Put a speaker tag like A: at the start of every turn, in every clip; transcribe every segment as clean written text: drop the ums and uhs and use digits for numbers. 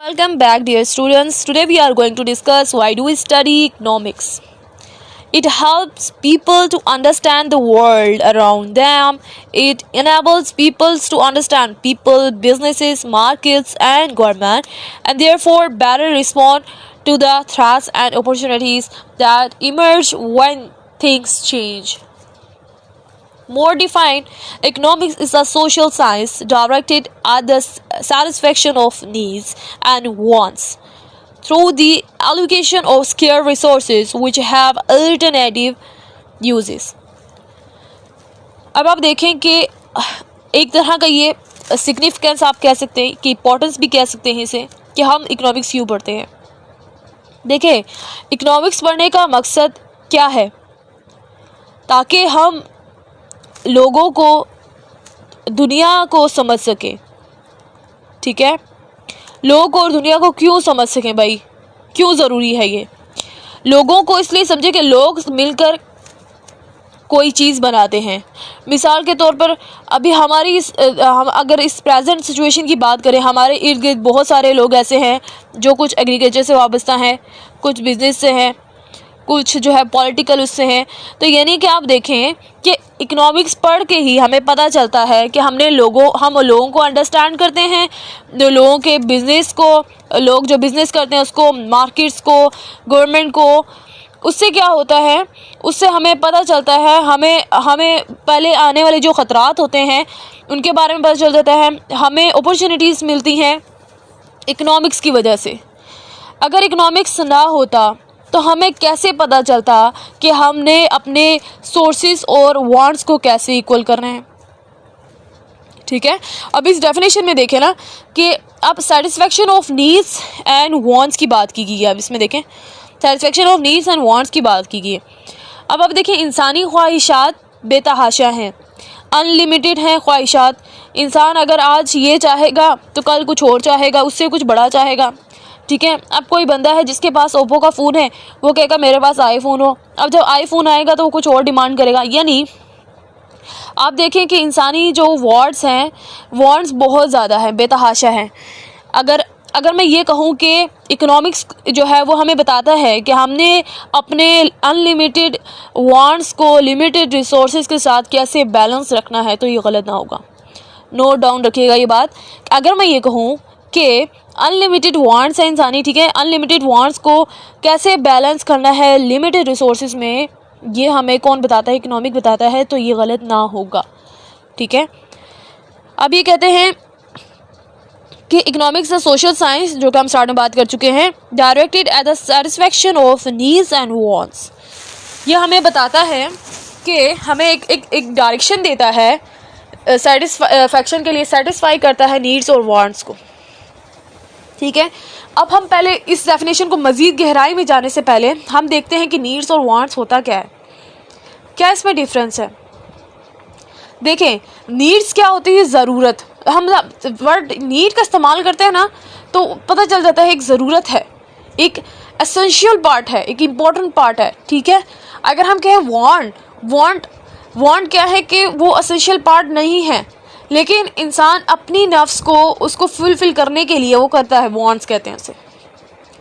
A: Welcome back, dear students. Today we are going to discuss why do we study economics. It helps people to understand the world around them. It enables people to understand people, businesses, markets, and government, and therefore better respond to the threats and opportunities that emerge when things change. More defined, economics is a social science directed at the satisfaction of needs and wants through the allocation of scarce resources which have alternative uses. अब आप देखें कि एक तरह का ये significance आप कह सकते हैं कि इम्पोर्टेंस भी कह सकते हैं इसे कि हम इकोनॉमिक्स क्यों पढ़ते हैं. देखें, इकोनॉमिक्स पढ़ने का मकसद क्या है? ताकि हम लोगों को दुनिया को समझ सके. ठीक है, लोग और दुनिया को क्यों समझ सकें भाई, क्यों ज़रूरी है ये? लोगों को इसलिए समझे कि लोग मिलकर कोई चीज़ बनाते हैं. मिसाल के तौर पर अभी हम अगर इस प्रेजेंट सिचुएशन की बात करें, हमारे इर्द गिर्द बहुत सारे लोग ऐसे हैं जो कुछ एग्रीकल्चर से वाबस्ता हैं, कुछ बिजनेस से हैं, कुछ जो है पॉलिटिकल उससे हैं. तो यानी कि आप देखें कि इकोनॉमिक्स पढ़ के ही हमें पता चलता है कि हम लोगों को अंडरस्टैंड करते हैं, जो लोगों के बिज़नेस को, लोग जो बिज़नेस करते हैं उसको, मार्केट्स को, गवर्नमेंट को. उससे क्या होता है, उससे हमें पता चलता है, हमें पहले आने वाले जो ख़तरात होते हैं उनके बारे में पता चल जाता है. हमें अपॉर्चुनिटीज़ मिलती हैं इकोनॉमिक्स की वजह से. अगर इकोनॉमिक्स ना होता तो हमें कैसे पता चलता कि हमने अपने सोर्सेस और वांट्स को कैसे इक्वल करना है? ठीक है, अब इस डेफिनेशन में देखें ना कि अब satisfaction of needs and wants की बात की गई है. अब इसमें देखें, satisfaction of needs and wants की बात की गई है. अब देखें, इंसानी ख्वाहिशात बेतहाशा हैं, अनलिमिटेड हैं ख्वाहिशात. इंसान अगर आज ये चाहेगा तो कल कुछ और चाहेगा, उससे कुछ बड़ा चाहेगा. ठीक है, अब कोई बंदा है जिसके पास ओप्पो का फ़ोन है, वो कहेगा मेरे पास आईफोन हो. अब जब आईफोन आएगा तो वो कुछ और डिमांड करेगा. यानी आप देखें कि इंसानी जो वांट्स बहुत ज़्यादा हैं, बेतहाशा हैं. अगर मैं ये कहूँ कि इकोनॉमिक्स जो है वो हमें बताता है कि हमने अपने अनलिमिटेड वांट्स को लिमिटेड रिसोर्सेज के साथ कैसे बैलेंस रखना है, तो ये गलत ना होगा. नोट डाउन रखिएगा ये बात. अगर मैं ये कहूँ कि अनलिमिटेड वांट्स है इंसानी, ठीक है, अनलिमिटेड वांट्स को कैसे बैलेंस करना है लिमिटेड रिसोर्सेज में, ये हमें कौन बताता है? इकोनॉमिक बताता है. तो ये गलत ना होगा. ठीक है, अब ये कहते हैं कि इकोनॉमिक्स अ सोशल साइंस, जो कि हम स्टार्ट में बात कर चुके हैं, directed at the satisfaction of needs and wants. ये हमें बताता है कि हमें एक डायरेक्शन देता है सेटिस्फैक्शन के लिए, सेटिस्फाई करता है नीड्स और वांट्स को. ठीक है, अब हम पहले इस डेफिनेशन को मज़ीद गहराई में जाने से पहले हम देखते हैं कि नीड्स और वांट्स होता क्या है, क्या इसमें डिफरेंस है. देखें, नीड्स क्या होती है? ज़रूरत. हम वर्ड नीड का इस्तेमाल करते हैं ना तो पता चल जाता है एक ज़रूरत है, एक एसेंशियल पार्ट है, एक इम्पॉर्टेंट पार्ट है. ठीक है, अगर हम कहें वांट क्या है कि वो एसेंशियल पार्ट नहीं है, लेकिन इंसान अपनी नफ्स को उसको फुलफिल करने के लिए वो करता है, वांट्स कहते हैं उसे.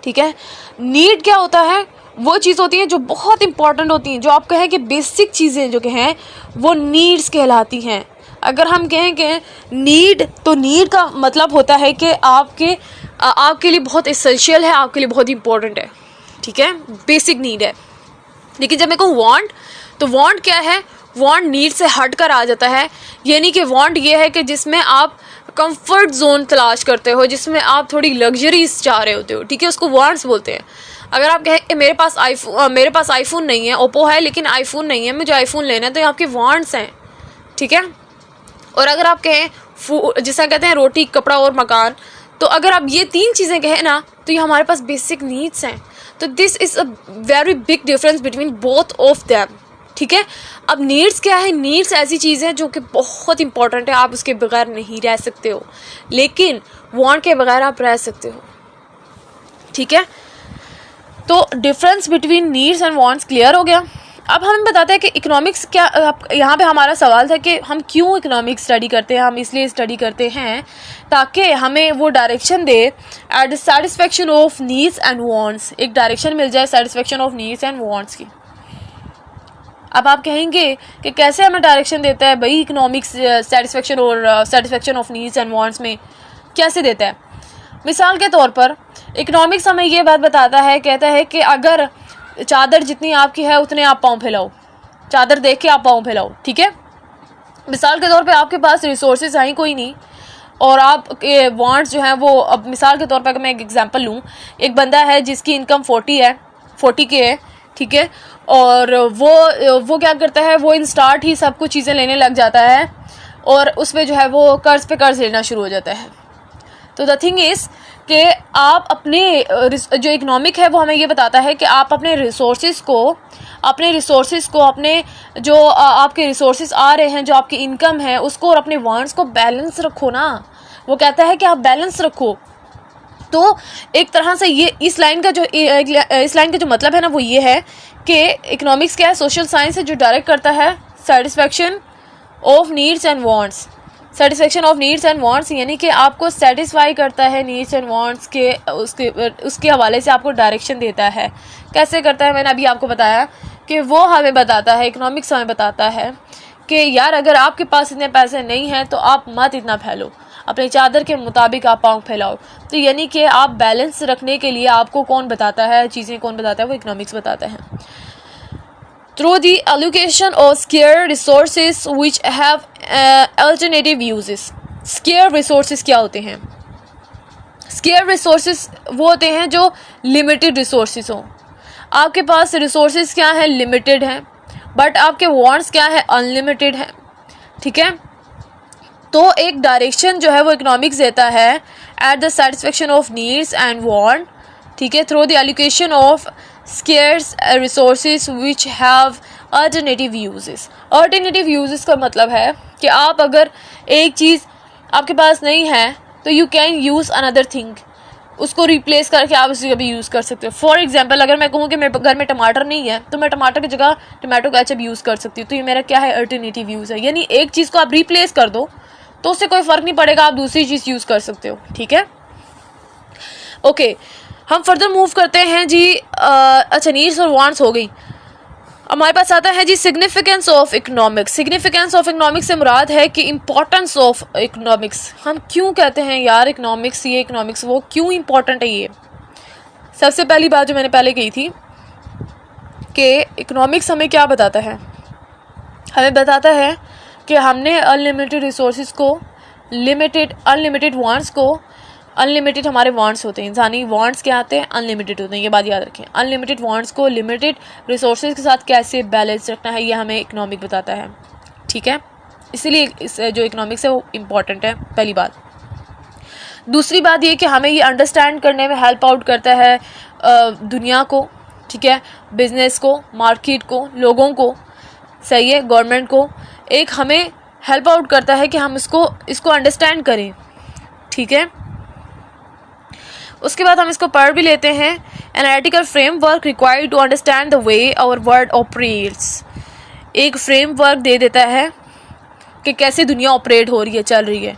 A: ठीक है, नीड क्या होता है? वो चीज़ होती है जो बहुत इंपॉर्टेंट होती हैं, जो आप कहें कि बेसिक चीज़ें जो कहें वो नीड्स कहलाती हैं. अगर हम कहें कि नीड, तो नीड का मतलब होता है कि आपके लिए बहुत एसेंशियल है, आपके लिए बहुत इंपॉर्टेंट है. ठीक है, बेसिक नीड है. लेकिन जब मैं कहूँ वांट, तो वांट क्या है? वांट नीड से हट कर आ जाता है. यानी कि वांट ये है कि जिसमें आप कंफर्ट जोन तलाश करते हो, जिसमें आप थोड़ी लग्जरीज चाह रहे होते हो. ठीक है, उसको वांट्स बोलते हैं. अगर आप कहें मेरे पास आईफोन नहीं है, ओप्पो है लेकिन आईफोन नहीं है, मुझे आईफोन लेना है, तो ये आपके वांट्स हैं. ठीक है, और अगर आप कहें जिसे कहते हैं रोटी, कपड़ा और मकान, तो अगर आप ये तीन चीज़ें कहें ना तो ये हमारे पास बेसिक नीड्स हैं. तो this is a very big difference between both of them. ठीक है, अब नीड्स क्या है? नीड्स ऐसी चीज़ है जो कि बहुत इंपॉर्टेंट है, आप उसके बगैर नहीं रह सकते हो, लेकिन वांट के बगैर आप रह सकते हो. ठीक है, तो difference between needs and wants clear हो गया. अब हमें बताते हैं कि इकोनॉमिक्स क्या, यहाँ पे हमारा सवाल था कि हम क्यों इकोनॉमिक्स स्टडी करते हैं। हम इसलिए स्टडी करते हैं ताकि हमें वो direction they at the satisfaction of needs and wants, एक डायरेक्शन मिल जाए satisfaction of needs and wants की। अब आप कहेंगे कि कैसे हमें डायरेक्शन देता है भाई इकोनॉमिक्स सेटिस्फेक्शन और satisfaction of needs and wants में कैसे देता है। मिसाल के तौर पर इकोनॉमिक्स हमें ये बात बताता है, कहता है कि अगर चादर जितनी आपकी है उतने आप पाँव फैलाओ, चादर देख के आप पाँव फैलाओ, ठीक है। मिसाल के तौर पे आपके पास रिसोर्सेज हैं कोई नहीं और आप वांट्स जो हैं वो, अब मिसाल के तौर पे अगर मैं एक एग्जांपल लूँ, एक बंदा है जिसकी इनकम 40 के है, ठीक है, और वो क्या करता है, वो इन स्टार्ट ही सब कुछ चीज़ें लेने लग जाता है और उस पर जो है वो कर्ज पे कर्ज लेना शुरू हो जाता है। तो द थिंग इज़ कि आप अपने जो इकोनॉमिक है वो हमें ये बताता है कि आप अपने रिसोर्सेज को अपने जो आपके रिसोर्सेज आ रहे हैं, जो आपकी इनकम है उसको और अपने वांट्स को बैलेंस रखो ना। वो कहता है कि आप बैलेंस रखो। तो एक तरह से ये इस लाइन का जो मतलब है ना वो ये है कि इकोनॉमिक्स क्या है, सोशल साइंस है जो डायरेक्ट करता है satisfaction of needs and wants. Satisfaction of needs and wants यानी कि आपको सेटिस्फाई करता है नीड्स एंड वांट्स के उसके हवाले से आपको डायरेक्शन देता है। कैसे करता है, मैंने अभी आपको बताया कि वो हमें बताता है, इकोनॉमिक्स हमें बताता है कि यार अगर आपके पास इतने पैसे नहीं हैं तो आप मत इतना फैलो, अपनी चादर के मुताबिक आप पाँव फैलाओ। तो यानी कि आप बैलेंस रखने के लिए आपको कौन बताता है, चीज़ें कौन बताता है, वो इकोनॉमिक्स बताता है। Through the allocation of scarce resources which have alternative uses. Scarce resources क्या होते हैं? Scarce resources वो होते हैं जो limited resources हों। आपके पास resources क्या है, limited हैं, बट आपके wants क्या है, unlimited हैं, ठीक है। तो एक डायरेक्शन जो है वो इकोनॉमिक्स देता है at the satisfaction of needs and want, ठीक है, through the allocation of scarce resources which have alternative uses. Alternative uses का मतलब है कि आप अगर एक चीज़ आपके पास नहीं है तो you can use another thing, उसको रिप्लेस करके आप उसे भी यूज़ कर सकते हो। फॉर एग्जांपल अगर मैं कहूँ कि मेरे घर में टमाटर नहीं है तो मैं टमाटर की जगह टमाटो केचप यूज़ कर सकती हूँ। तो ये मेरा क्या है, अल्टरनेटिव यूज़ है। यानी एक चीज़ को आप रिप्लेस कर दो तो उससे कोई फ़र्क नहीं पड़ेगा, आप दूसरी चीज़ यूज़ कर सकते हो, ठीक है। ओके, हम फर्दर मूव करते हैं जी। अच्छा, नीड्स और वांट्स हो गई। हमारे पास आता है जी significance of economics. Significance of economics से मुराद है कि इम्पोर्टेंस ऑफ इकोनॉमिक्स। हम क्यों कहते हैं यार इकोनॉमिक्स ये इकोनॉमिक्स वो क्यों इम्पोर्टेंट है। ये सबसे पहली बात जो मैंने पहले कही थी कि इकोनॉमिक्स हमें क्या बताता है, हमें बताता है कि हमने अनलिमिटेड रिसोर्सेज को अनलिमिटेड वांट्स को, अनलिमिटेड हमारे वांट्स होते हैं, इंसानी वांट्स क्या आते हैं, अनलिमिटेड होते हैं, ये बात याद रखें। अनलिमिटेड वांट्स को लिमिटेड रिसोर्सेज के साथ कैसे बैलेंस रखना है ये हमें इकोनॉमिक बताता है, ठीक है। इसीलिए इस जो इकोनॉमिक्स है वो इम्पॉर्टेंट है, पहली बात। दूसरी बात ये कि हमें ये अंडरस्टैंड करने में हेल्प आउट करता है दुनिया को, ठीक है, बिजनेस को, मार्केट को, लोगों को, सही है, गवर्नमेंट को। एक हमें हेल्प आउट करता है कि हम इसको अंडरस्टैंड करें, ठीक है। उसके बाद हम इसको पढ़ भी लेते हैं। Analytical framework required to understand the way our world operates. एक फ्रेमवर्क दे देता है कि कैसे दुनिया ऑपरेट हो रही है, चल रही है।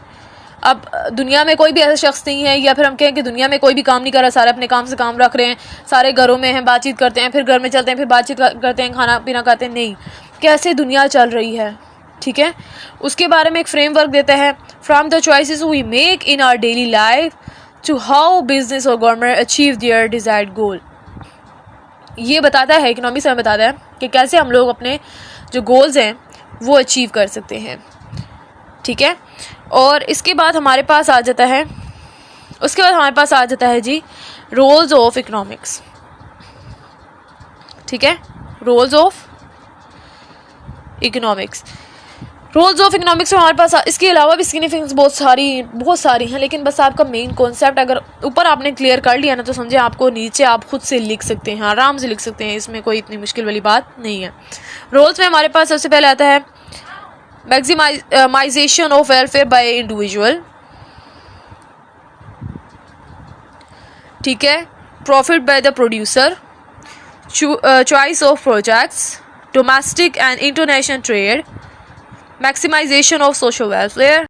A: अब दुनिया में कोई भी ऐसा शख्स नहीं है, या फिर हम कहें कि दुनिया में कोई भी काम नहीं कर रहा, सारे अपने काम से काम रख रहे हैं, सारे घरों में हैं, बातचीत करते हैं, फिर घर में चलते हैं, फिर बातचीत करते हैं, खाना पीना खाते हैं। नहीं, कैसे दुनिया चल रही है, ठीक है, उसके बारे में एक फ्रेमवर्क देता है। From the choices we make in our daily life to how business और government achieve their desired goal. ये बताता है, इकोनॉमिक्स हमें बताता है कि कैसे हम लोग अपने जो गोल्स हैं वो अचीव कर सकते हैं, ठीक है। और इसके बाद हमारे पास आ जाता है जी रोल्स ऑफ इकोनॉमिक्स, ठीक है, roles of economics. Roles of economics में हमारे पास इसके अलावा भी सिग्निफिकेंस बहुत सारी हैं, लेकिन बस आपका मेन कॉन्सेप्ट अगर ऊपर आपने क्लियर कर लिया ना तो समझे आपको नीचे आप खुद से लिख सकते हैं, आराम से लिख सकते हैं, इसमें कोई इतनी मुश्किल वाली बात नहीं है। रोल्स में हमारे पास सबसे पहले आता है maximization of welfare by individual, ठीक है, profit by the producer, choice of projects, domestic and international trade, maximization of social welfare,